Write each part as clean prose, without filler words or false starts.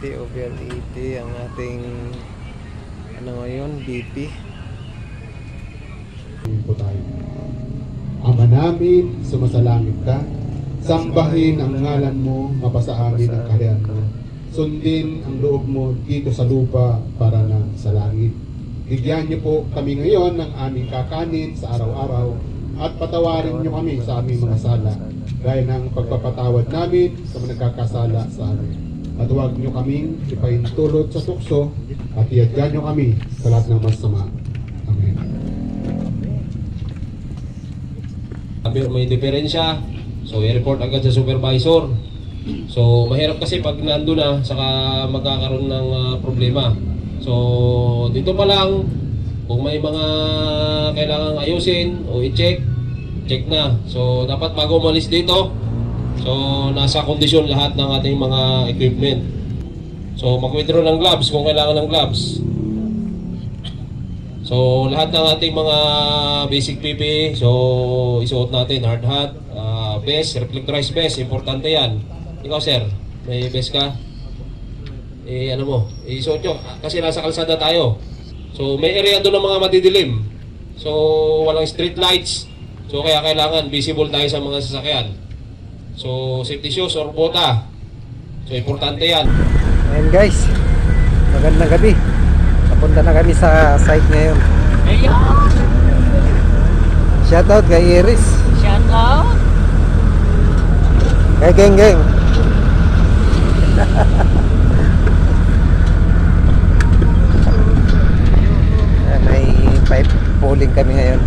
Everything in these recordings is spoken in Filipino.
hindi overheat ang ating ngayon, BP. Po tayo. Ama namin, sumasalangit ka, sambahin ang ngalan mo, mapasa amin ang kaharian mo. Sundin ang loob mo dito sa lupa para na sa langit. Bigyan niyo po kami ngayon ng aming kakanin sa araw-araw at patawarin niyo kami sa aming mga sala gaya ng pagpapatawad namin sa mga nagkakasala sa amin. At huwag niyo kaming ipahintulot sa tukso at iadyan niyo kami sa lahat ng masama. Amen. May diferensya, so i-report agad sa supervisor. So mahirap kasi pag nando na, saka magkakaroon ng problema. So dito pa lang, kung may mga kailangang ayusin o i-check, check na. So dapat bago umalis dito, so nasa kondisyon lahat ng ating mga equipment. So mag-withdraw ng gloves kung kailangan ng gloves. So lahat ng ating mga basic PPE, so isuot natin, hard hat, vest, reflectorized vest, importante yan. Ikaw sir, may vest ka? Ano mo, isuot nyo, kasi nasa kalsada tayo. So may area doon ng mga madidilim. So walang street lights, so kaya kailangan visible tayo sa mga sasakyan. So safety shoes or bota, so importante yan. Ayan guys, magandang gabi. Napunta na kami sa site ngayon. Ayun! Shoutout kay Iris. Shout out! Kay Geng Geng. May pipe pulling kami ngayon.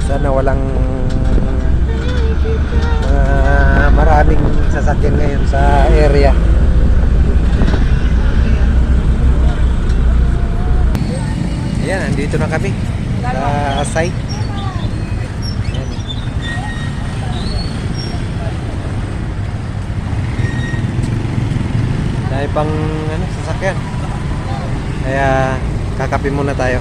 Sana walang maraming sasakyan ngayon sa area. Ayan, andito na kami sa site. Ayan. Dahil pang sasakyan. Kaya kakape muna tayo.